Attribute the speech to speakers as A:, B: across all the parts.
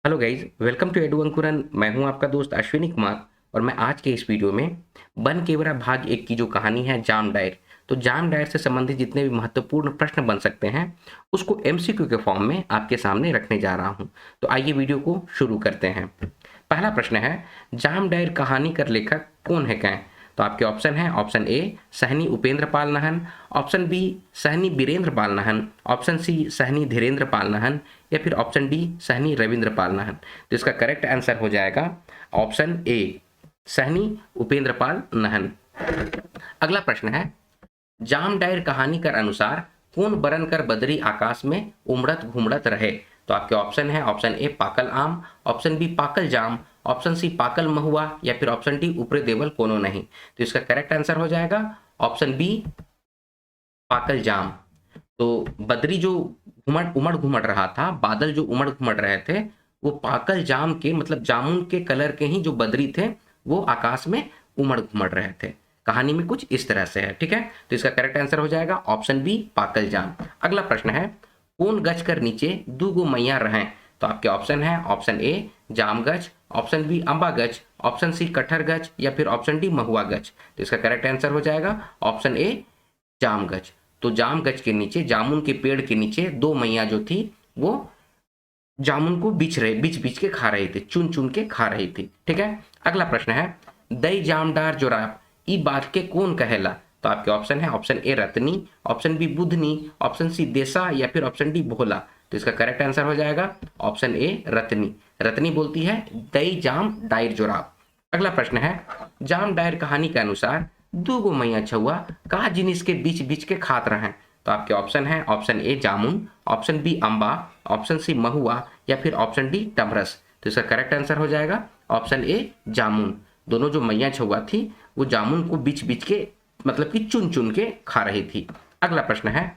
A: Hello guys, welcome to Edu Ankuran. मैं हूं आपका दोस्त अश्विनी कुमार और मैं आज के इस वीडियो में बन केवरा भाग एक की जो कहानी है जाम डायर, तो जाम डायर से संबंधित जितने भी महत्वपूर्ण प्रश्न बन सकते हैं उसको एमसीक्यू के फॉर्म में आपके सामने रखने जा रहा हूं। तो आइए वीडियो को शुरू करते हैं। पहला प्रश्न है, जाम डायर कहानी का लेखक कौन है कैं? तो आपके ऑप्शन है, option A Sahni Upendra Pal Nahan, option B Sahni Birendra Pal Nahan, option C Sahni Dhirendra Pal Nahan या फिर ऑप्शन डी सहनी रविंद्र पाल नाहन। तो इसका करेक्ट आंसर हो जाएगा ऑप्शन ए सहनी उपेंद्र पाल नाहन। अगला प्रश्न है, जाम डायर कहानी के अनुसार कौन बरन कर बदरी आकाश में उमड़त घुमड़त रहे? तो आपके ऑप्शन है, ऑप्शन ए पाकल आम, ऑप्शन बी पाकल जाम, ऑप्शन सी पाकल महुआ या फिर ऑप्शन डी ऊपरे देवल कोनो नहीं। तो इसका करेक्ट आंसर हो जाएगा ऑप्शन बी पाकल जाम। तो बदरी जो उमड़ उमड़ घुमड़ रहा था, बादल जो उमड़ घुमड़ रहे थे, वो पाकल जाम के मतलब जामुन के कलर के ही जो बदरी थे वो आकाश में उमड़ घुमड़ रहे थे। कहानी में कुछ इस तरह से है, ठीक है। तो इसका करेक्ट आंसर हो जाएगा ऑप्शन बी पाकल जाम। अगला प्रश्न है, कौन गज कर नीचे दू गो मैया रहें? तो आपके ऑप्शन है, ऑप्शन ए जाम गज, ऑप्शन बी अम्बा गज, ऑप्शन सी कटहर गज या फिर ऑप्शन डी महुआ गज। तो इसका करेक्ट आंसर हो जाएगा ऑप्शन ए जाम गज। तो जाम गज के नीचे, जामुन के पेड़ के नीचे दो मैया जो थी वो जामुन को बीच बीच के खा रही थी, चुन चुन के खा रही थी, ठीक है। अगला प्रश्न है, दई जामदार जोराब ई बात के कौन कहेला? तो आपके ऑप्शन है, option A Ratni, option B Budhni, option C Desa या फिर ऑप्शन डी भोला। तो इसका करेक्ट आंसर हो जाएगा ऑप्शन ए रत्नी। रत्नी बोलती है दई जाम डायर जोराब। अगला प्रश्न है, जाम डायर कहानी के अनुसार दूगो मैया छुआ का जिनिस के बीच बीच के खात रहे? तो आपके ऑप्शन है, ऑप्शन ए जामुन, ऑप्शन बी अम्बा, ऑप्शन सी महुआ या फिर ऑप्शन डी टमरस। तो इसका करेक्ट आंसर हो जाएगा ऑप्शन ए जामुन। दोनों जो मैया छुआ थी वो जामुन को बीच बीच के मतलब कि चुन चुन के खा रही थी। अगला प्रश्न है,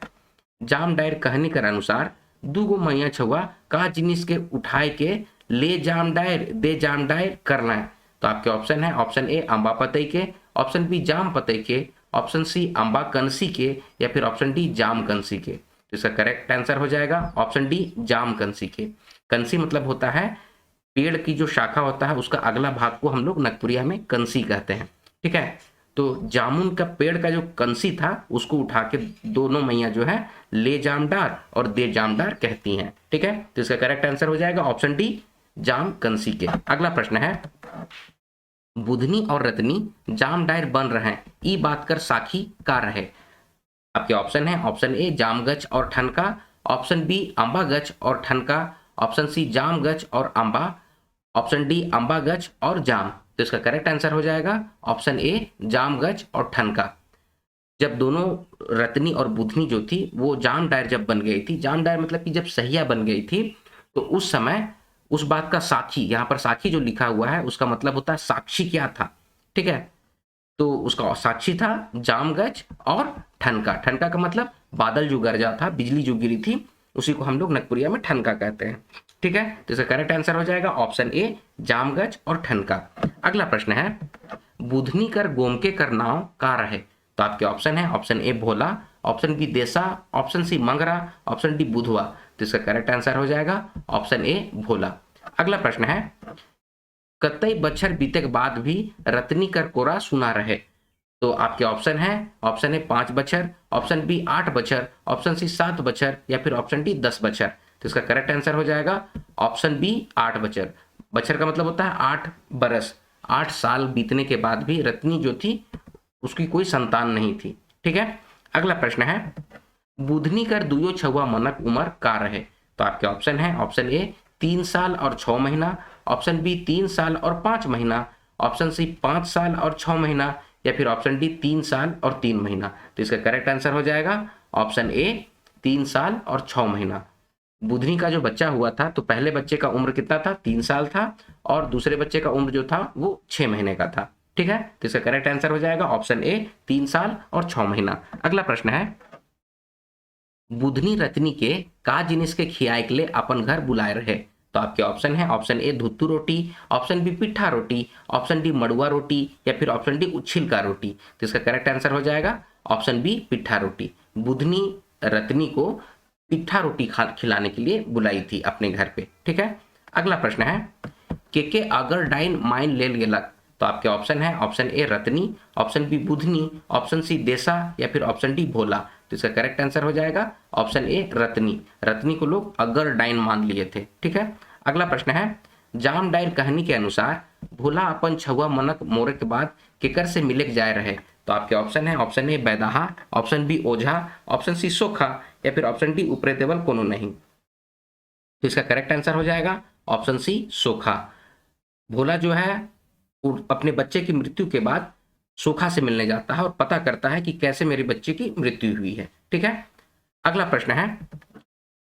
A: जाम डायर कहानी के अनुसार दूगो मैया छुआ का जिनिस के उठाए के ले जाम डायर दे जाम डायर करना है? तो आपके ऑप्शन है, ऑप्शन ए अम्बा पतई के, ऑप्शन बी जाम पतई के, ऑप्शन सी अम्बा कंसी के या फिर ऑप्शन डी जाम कंसी के। तो इसका करेक्ट आंसर हो जाएगा ऑप्शन डी जाम कंसी के। कंसी मतलब होता है पेड़ की जो शाखा होता है उसका अगला भाग को हम लोग नगपुरिया में कंसी कहते हैं, ठीक है। तो जामुन का पेड़ का जो कंसी था उसको उठा के दोनों मैया जो है ले जामदार और दे जामदार कहती हैं, ठीक है। तो इसका करेक्ट आंसर हो जाएगा ऑप्शन डी जाम कंसी के। अगला प्रश्न है, बुधनी और रत्नी जाम डायर बन रहे हैं ई बात कर साखी का रहे? आपके ऑप्शन है, ऑप्शन ए जाम गच और ठनका, ऑप्शन बी अम्बा गच और ठनका, ऑप्शन सी जाम गच और अम्बा, ऑप्शन डी अम्बा गच और जाम। तो इसका करेक्ट आंसर हो जाएगा ऑप्शन ए जाम गच और ठनका। जब दोनों रत्नी और बुधनी जो थी वो जाम डायर जब बन गई थी, जाम डायर मतलब कि जब सहिया बन गई थी, तो उस समय उस बात का साक्षी, यहाँ पर साक्षी जो लिखा हुआ है उसका मतलब होता है साक्षी क्या था, ठीक है। तो उसका साक्षी था जामगज और ठनका। ठनका का मतलब बादल जो गरजा था, बिजली जो गिरी थी, उसी को हम लोग नगपुरिया में ठनका कहते हैं, ठीक है। तो इसका करेक्ट आंसर हो जाएगा ऑप्शन ए जामगज और ठनका। अगला प्रश्न है, बुधनी कर गोमके कर नाव का रहे? तो आपके ऑप्शन है, option A Bhola, option B Desa, option C Mangra, option D Budhwa. तो इसका करेक्ट आंसर हो जाएगा ऑप्शन ए भोला। अगला प्रश्न है, कतई बच्छर बीते के बाद भी रत्नी कर कोरा सुना रहे? तो आपके ऑप्शन है, ऑप्शन ए 5 बच्छर, ऑप्शन बी 8 बच्छर, ऑप्शन सी 7 बच्छर या फिर ऑप्शन डी 10 बच्छर। तो इसका करेक्ट आंसर हो जाएगा ऑप्शन बी 8 बच्छर। बच्छर का मतलब होता है 8 बरस, 8 साल बीतने के बाद भी रत्नी जो थी उसकी कोई संतान नहीं थी, ठीक है। अगला प्रश्न है, बुधनी कर दुयो छुआ मनक उम्र का रहे? तो आपके ऑप्शन है, ऑप्शन ए 3 साल और 6 महीना, ऑप्शन बी 3 साल और 5 महीना, ऑप्शन सी 5 साल और 6 महीना या फिर ऑप्शन डी 3 साल और 3 महीना। तो इसका करेक्ट आंसर हो जाएगा ऑप्शन ए 3 साल और 6 महीना। बुधनी का जो बच्चा हुआ था तो पहले बच्चे का उम्र कितना था, 3 साल था, और दूसरे बच्चे का उम्र जो था वो 6 महीने का था, ठीक है। तो इसका करेक्ट आंसर हो जाएगा ऑप्शन ए 3 साल और 6 महीना। अगला प्रश्न है, बुधनी रत्नी के का जिनिस के खियाए के लिए अपन घर बुलाए रहे? तो आपके ऑप्शन है, ऑप्शन ए धुत्तू रोटी, ऑप्शन बी पिट्ठा रोटी, ऑप्शन डी मड़ुआ रोटी या फिर ऑप्शन डी उछिलका रोटी। तो इसका करेक्ट आंसर हो जाएगा ऑप्शन बी पिट्ठा रोटी। बुधनी रत्नी को पिट्ठा रोटी खिलाने के लिए बुलाई थी अपने घर पे, ठीक है। अगला प्रश्न है के अगर डाइन माइन लेल गेलक, तो आपके ऑप्शन है option A Ratni, option B Budhni, option C Desa या फिर ऑप्शन डी भोला। तो इसका करेक्ट आंसर हो जाएगा ऑप्शन ए रत्नी। रत्नी को लोग अगर डाइन मान लिए थे। ठीक है, अगला प्रश्न है जाम डायर कहानी के अनुसार भोला अपन छुआ मनक मोरे के बाद केकर से मिले जाए रहे। तो आपके ऑप्शन है ऑप्शन ए बैदाहा, ऑप्शन बी ओझा, ऑप्शन सी सोखा या फिर ऑप्शन डी उपरे देवल कोनो नहीं। तो इसका करेक्ट आंसर हो जाएगा ऑप्शन सी सोखा। भोला जो है अपने बच्चे की मृत्यु के बाद सोखा से मिलने जाता है और पता करता है कि कैसे मेरे बच्चे की मृत्यु हुई है। ठीक है, अगला प्रश्न है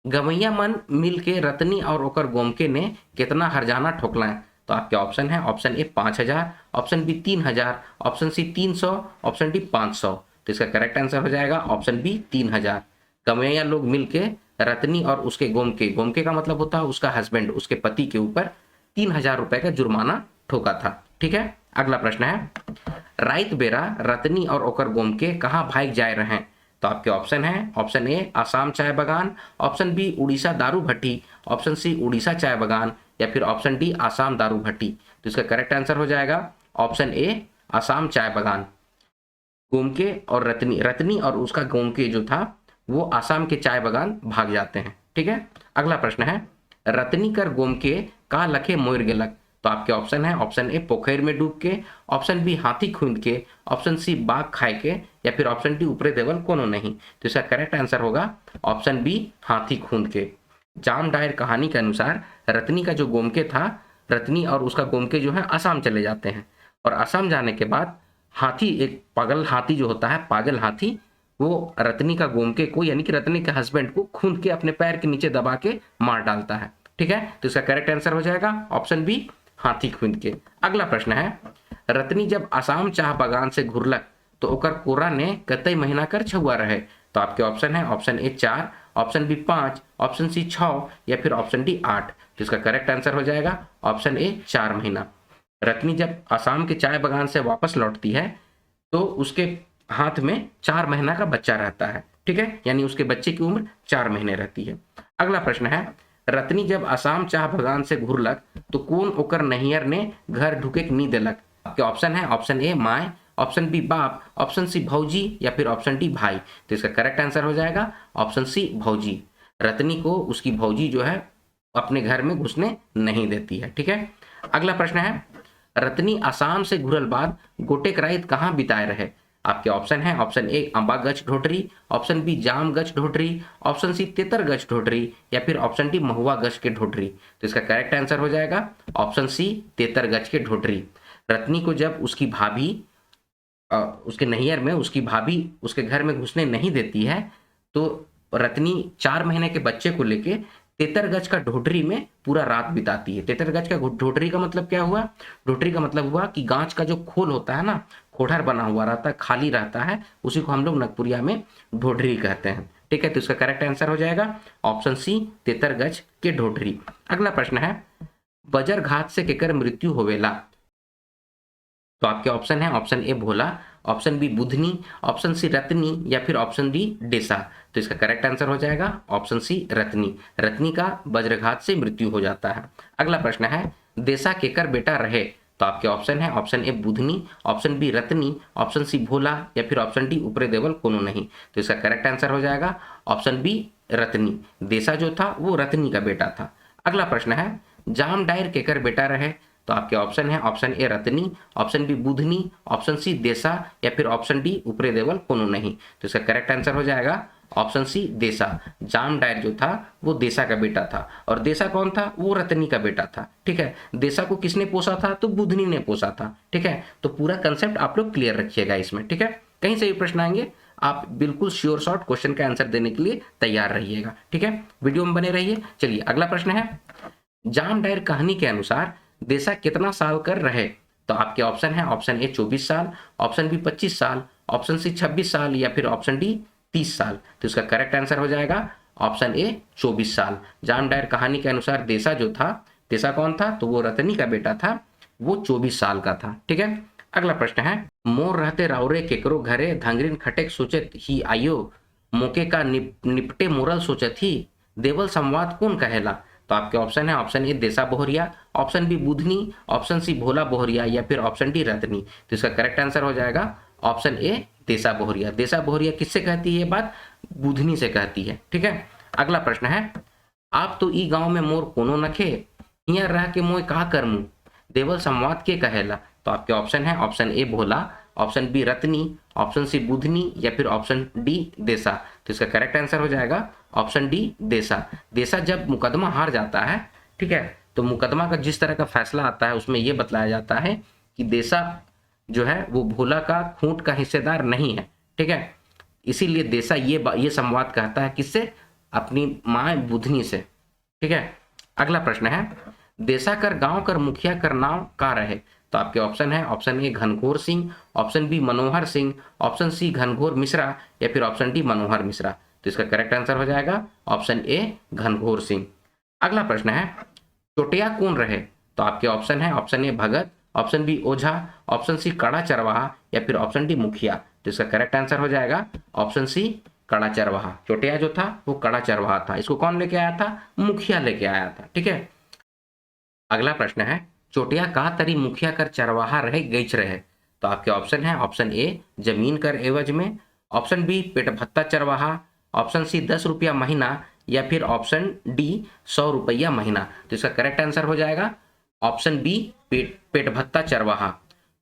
A: गवैया मन मिल के रत्नी और ओकर गोमके ने कितना हरजाना ठोकला। तो आपके ऑप्शन है option A 5000, option B 3000, option C 300, option D 500। तो इसका करेक्ट आंसर हो जाएगा ऑप्शन बी 3000। गवैया लोग मिलके रत्नी और उसके गोमके, गोमके का मतलब होता है उसका हस्बैंड, उसके पति के ऊपर 3000 रुपए का जुर्माना ठोका था। ठीक है, अगला प्रश्न है राइत बेरा रत्नी और ओकर गोमके कहाँ भाग जाए रहे। तो आपके ऑप्शन है ऑप्शन ए आसाम चाय बागान, ऑप्शन बी उड़ीसा दारू भट्टी, ऑप्शन सी उड़ीसा चाय बागान या फिर ऑप्शन डी आसाम दारू भट्टी। तो इसका करेक्ट आंसर हो जाएगा ऑप्शन ए आसाम चाय बागान। गोमके और रत्नी, रत्नी और उसका गोमके जो था वो आसाम के चाय बागान भाग जाते हैं। ठीक है, अगला प्रश्न है रत्नी कर गोमके का लखे मोर गेलक। तो आपके ऑप्शन है ऑप्शन ए पोखर में डूब के, ऑप्शन बी हाथी खूंद के, ऑप्शन सी बाघ खाए के या फिर ऑप्शन डी उपरे देवल कोनो नहीं। तो इसका करेक्ट आंसर होगा ऑप्शन बी हाथी खूंद के। जाम डायर कहानी के अनुसार रत्नी का जो गोमके था, रत्नी और उसका गोमके जो है असम चले जाते हैं और असम जाने के बाद हाथी, एक पागल हाथी जो होता है, पागल हाथी, वो रत्नी का गोमके को यानी कि रत्नी के हस्बैंड को खूंद के अपने पैर के नीचे दबा के मार डालता है। ठीक है, तो इसका करेक्ट आंसर हो जाएगा ऑप्शन बी हाथी खूंद के। अगला प्रश्न है रत्नी जब आसाम चाह बागान से घुरलक तो ओकर कोरा ने कतई महीना कर छुआ रहे। तो आपके ऑप्शन है option A 4, option B 5, option C 6 या फिर ऑप्शन डी 8। तो इसका करेक्ट आंसर हो जाएगा ऑप्शन ए 4 महीना। रत्नी जब आसाम के चाय बागान से वापस लौटती है तो उसके हाथ में 4 महीना का बच्चा रहता है। ठीक है, यानी उसके बच्चे की उम्र 4 महीने रहती है। अगला प्रश्न है रत्नी जब आसाम चाह बागान से घुरलक तो कौन ओकर नैहर ने घर ढुके नी देलक। आपके ऑप्शन है ऑप्शन ए माय, ऑप्शन बी बाप, ऑप्शन सी भौजी या फिर ऑप्शन डी भाई। तो इसका करेक्ट आंसर हो जाएगा ऑप्शन सी भौजी। रत्नी को उसकी भौजी जो है अपने घर में घुसने नहीं देती है। ठीक है, अगला प्रश्न है रत्नी आसाम से घुरल बाद गोटेक राइत कहाँ बिताए रहे। आपके ऑप्शन है ऑप्शन ए अंबा गच ढोटरी, ऑप्शन बी जाम गच ढोटरी, ऑप्शन सी तेतर गच ढोटरी या फिर ऑप्शन डी महुआ गच के ढोटरी। तो इसका करेक्ट आंसर हो जाएगा ऑप्शन सी तेतर गच के ढोटरी। रत्नी को जब उसकी भाभी उसके नैहर में उसकी भाभी उसके घर में घुसने नहीं देती है तो रत्नी 4 महीने के बच्चे को लेके तेतरगज का ढोटरी में पूरा रात बिताती है। तेतरगज का ढोटरी का मतलब क्या हुआ? ढोटरी का मतलब हुआ कि गांच का जो खोल होता है ना, खोडर बना हुआ रहता है, खाली रहता है, उसी को हम लोग नगपुरिया में ढोटरी कहते हैं। ठीक है, तो इसका करेक्ट आंसर हो जाएगा ऑप्शन सी तेतरगज के ढोटरी। अगला प्रश्न है बजर घात से केकर मृत्यु होवेला। तो आपके ऑप्शन है option A Bhola, option B Budhni, option C Ratni या फिर ऑप्शन डी डेसा। तो इसका करेक्ट आंसर हो जाएगा ऑप्शन सी रत्नी। रत्नी का वज्रघात से मृत्यु हो जाता है। अगला प्रश्न है देसा केकर बेटा रहे। तो आपके ऑप्शन है option A Budhni, option B Ratni, option C Bhola या फिर ऑप्शन डी उपरे देवल कोनो नहीं। तो इसका करेक्ट आंसर हो जाएगा ऑप्शन बी रत्नी। देसा जो था वो रत्नी का बेटा था। अगला प्रश्न है जाम डायर केकर बेटा रहे। तो आपके ऑप्शन है option A Ratni, option B Budhni, option C Desa या फिर ऑप्शन डी उपरे देवल कोनो नहीं। तो इसका करेक्ट आंसर हो जाएगा ऑप्शन सी देसा। जाम डायर जो था वो देसा का बेटा था और देसा कौन था? वो रत्नी का बेटा था। ठीक है, देसा को किसने पोसा था? तो बुधनी ने पोसा था। ठीक है, तो पूरा कंसेप्ट आप लोग क्लियर रखिएगा इसमें। ठीक है, कहीं से भी प्रश्न आएंगे आप बिल्कुल श्योर शॉर्ट क्वेश्चन का आंसर देने के लिए तैयार रहिएगा। ठीक है, वीडियो में बने रहिए। चलिए अगला प्रश्न है जाम डायर कहानी के अनुसार देसा कितना साल कर रहे। तो आपके ऑप्शन है ऑप्शन ए 24 साल, ऑप्शन बी 25 साल, ऑप्शन सी 26 साल या फिर ऑप्शन डी 30 साल। तो इसका करेक्ट आंसर हो जाएगा ऑप्शन ए 24 साल। जाम डायर कहानी के अनुसार देसा जो था, देसा कौन था? तो वो रत्नी का बेटा था, वो 24 साल का था। ठीक है, अगला प्रश्न है मोर रहते रावरे केकरो घरे धंगरीन खटेक सोचत ही आयो मोके का निपटे मोरल सोचत ही देवल संवाद कौन कहेला। तो आपके ऑप्शन है option A Desa Bohariya, option B Budhni, option C Bhola Bohariya या फिर ऑप्शन डी रत्नी। तो इसका करेक्ट आंसर हो जाएगा ऑप्शन ए देसा बोहरिया। देसा बोहरिया किससे कहती है ये बात? बुधनी से कहती है। ठीक है, अगला प्रश्न है, आप तो ई गांव में मोर कोनो नखे, हिया रह के मोय का करमू, देवल संवाद के कहेला। तो आपके ऑप्शन है option A Bhola, option B Ratni, option C Budhni या फिर ऑप्शन डी देसा। तो इसका करेक्ट आंसर हो जाएगा ऑप्शन डी देसा। देसा जब मुकदमा हार जाता है, ठीक है, तो मुकदमा का जिस तरह का फैसला आता है उसमें यह बतलाया जाता है कि देसा जो है वो भोला का खूंट का हिस्सेदार नहीं है। ठीक है, इसीलिए देसा ये संवाद कहता है किससे? अपनी माँ बुधनी से। ठीक है, अगला प्रश्न है, देसा कर गांव कर मुखिया कर नाम का रहे। तो आपके ऑप्शन है ऑप्शन ए घनघोर Singh, option B Manohar Singh, option C घनघोर मिश्रा या फिर ऑप्शन डी मनोहर मिश्रा। तो इसका करेक्ट आंसर हो जाएगा ऑप्शन ए घनघोर सिंह। अगला प्रश्न है, चोटिया कौन रहे। तो आपके ऑप्शन है ऑप्शन ए भगत, ऑप्शन बी ओझा, ऑप्शन सी कड़ा चरवाहा या फिर ऑप्शन डी मुखिया। तो इसका करेक्ट आंसर हो जाएगा ऑप्शन सी कड़ा चरवाहा। चोटिया जो था वो कड़ा चरवाहा था, इसको कौन लेके आया था? मुखिया लेके आया था। ठीक है, अगला प्रश्न है, चोटिया का तरी मुखिया कर चरवाहा रहे गईच रहे। तो आपके ऑप्शन है ऑप्शन ए जमीन कर एवज में, ऑप्शन बी पेट भत्ता चरवाहा, ऑप्शन सी 10 रुपया महीना या फिर ऑप्शन डी 100 रुपया महीना। तो इसका करेक्ट आंसर हो जाएगा ऑप्शन बी पेट भत्ता चरवाहा।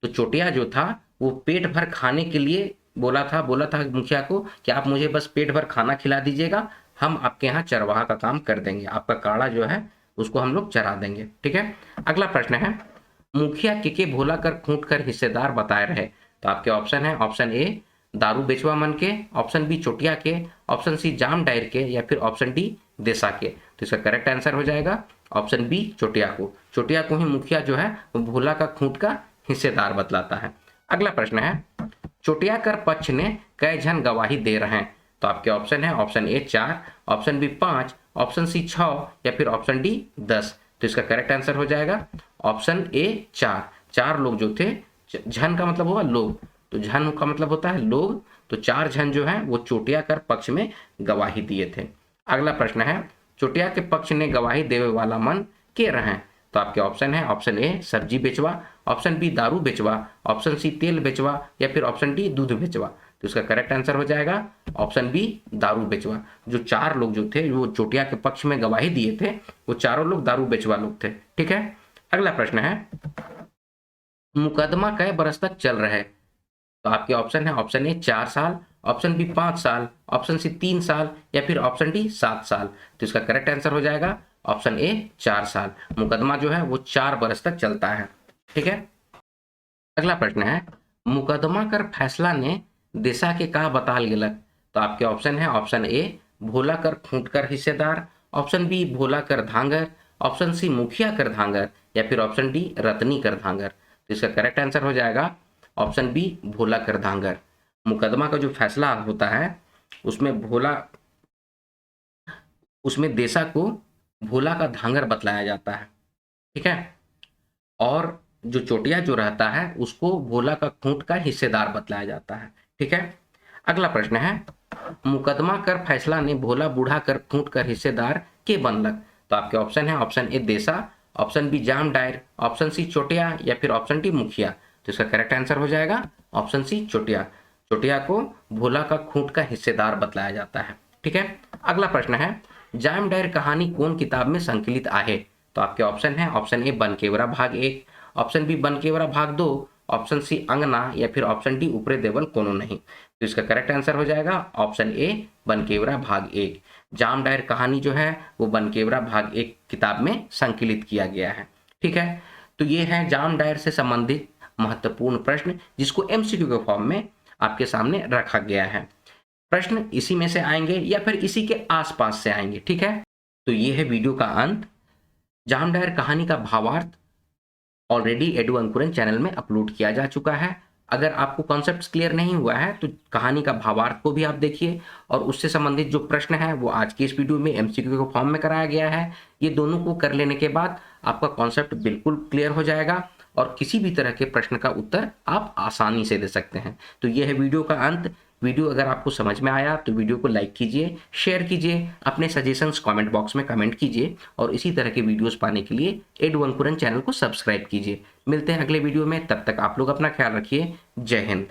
A: तो चोटिया जो था वो पेट भर खाने के लिए बोला था मुखिया को कि आप मुझे बस पेट भर खाना खिला दीजिएगा, हम आपके यहाँ चरवाहा का काम कर देंगे, आपका काड़ा जो है उसको हम लोग चरा देंगे। ठीक है, अगला प्रश्न है, मुखिया के भोला कर खूंट कर हिस्सेदार बताए रहे। तो आपके ऑप्शन है ऑप्शन ए दारू बेचवा मन के, ऑप्शन बी चोटिया के, ऑप्शन सी जाम डायर के या फिर ऑप्शन डी देसा के। तो इसका करेक्ट आंसर हो जाएगा ऑप्शन बी चोटिया को। चोटिया को ही मुखिया जो है वो भोला का खूंट का हिस्सेदार बतलाता है। अगला प्रश्न है, चोटिया कर पक्ष ने कई जन गवाही दे रहे हैं। तो आपके ऑप्शन है option A 4, option B 5, option C 6 या फिर ऑप्शन डी 10। तो इसका करेक्ट आंसर हो जाएगा ऑप्शन ए 4। 4 लोग जो थे, झन का मतलब होगा लोग, तो झन का मतलब होता है लोग, तो 4 झन जो है वो चोटिया कर पक्ष में गवाही दिए थे। अगला प्रश्न है, चोटिया के पक्ष ने गवाही देवे वाला मन के रहे। तो आपके ऑप्शन है ऑप्शन ए सब्जी बेचवा, ऑप्शन बी दारू बेचवा, ऑप्शन सी तेल बेचवा या फिर ऑप्शन डी दूध बेचवा। तो इसका करेक्ट आंसर हो जाएगा ऑप्शन बी दारू बेचवा। जो 4 लोग जो थे वो चोटिया के पक्ष में गवाही दिए थे, वो चारों लोग दारू बेचवा लोग थे। ठीक है, अगला प्रश्न है, मुकदमा कई बरस तक चल रहे। तो आपके ऑप्शन है ऑप्शन ए 4 साल, ऑप्शन बी 5 साल, ऑप्शन सी 3 साल या फिर ऑप्शन डी 7 साल। तो इसका करेक्ट आंसर हो जाएगा ऑप्शन ए 4 साल। मुकदमा जो है वो 4 बरस तक चलता है। ठीक है, अगला प्रश्न है, मुकदमा कर फैसला ने देसा के का बताल गेलक। तो आपके ऑप्शन है ऑप्शन ए भोला कर खूंट कर हिस्सेदार, ऑप्शन बी भोला कर धांगर, ऑप्शन सी मुखिया कर धांगर या फिर ऑप्शन डी रत्नी कर धांगर। तो इसका करेक्ट आंसर हो जाएगा ऑप्शन बी भोला कर धांगर। मुकदमा का जो फैसला होता है उसमें देसा को भोला का धांगर बतलाया जाता है। ठीक है, और जो चोटिया जो रहता है उसको भोला का खूंट का हिस्सेदार बतलाया जाता है। ठीक है, अगला प्रश्न है, मुकदमा कर फैसला ने भोला बूढ़ा कर खूंट कर हिस्सेदार के बनलक। तो आपके ऑप्शन है ऑप्शन ए देसा, ऑप्शन बी जाम डायर, ऑप्शन सी चोटिया या फिर ऑप्शन डी मुखिया। तो इसका करेक्ट आंसर हो जाएगा ऑप्शन सी चोटिया। चोटिया को भोला का खूंट का हिस्सेदार बतलाया जाता है। ठीक है, अगला प्रश्न है, जाम डायर कहानी कौन किताब में संकलित आहे। तो आपके ऑप्शन है ऑप्शन ए बनकेवरा भाग 1, ऑप्शन बी बनकेवरा भाग 2, ऑप्शन सी अंगना या फिर ऑप्शन डी उपरे देवल कोनो नहीं। तो इसका करेक्ट आंसर हो जाएगा ऑप्शन ए बनकेवरा भाग 1। जाम डायर कहानी जो है वो बनकेवरा भाग 1 किताब में संकलित किया गया है। ठीक है, तो ये है जाम डायर से संबंधित महत्वपूर्ण प्रश्न जिसको एमसीक्यू के फॉर्म में आपके सामने रखा गया है। प्रश्न इसी में से आएंगे या फिर इसी के आसपास से आएंगे। ठीक है, तो ये है वीडियो का अंत। जाम डायर कहानी का भावार्थ ऑलरेडी एडू अंकुरन चैनल में अपलोड किया जा चुका है। अगर आपको कॉन्सेप्ट्स क्लियर नहीं हुआ है तो कहानी का भावार्थ को भी आप देखिए, और उससे संबंधित जो प्रश्न है वो आज की इस वीडियो में एमसीक्यू के फॉर्म में कराया गया है। ये दोनों को कर लेने के बाद आपका कॉन्सेप्ट बिल्कुल क्लियर हो जाएगा और किसी भी तरह के प्रश्न का उत्तर आप आसानी से दे सकते हैं। तो यह है वीडियो का अंत। वीडियो अगर आपको समझ में आया तो वीडियो को लाइक कीजिए, शेयर कीजिए, अपने सजेशंस कमेंट बॉक्स में कमेंट कीजिए और इसी तरह के वीडियोस पाने के लिए एडू अंकुरन चैनल को सब्सक्राइब कीजिए। मिलते हैं अगले वीडियो में, तब तक आप लोग अपना ख्याल रखिए। जय हिंद।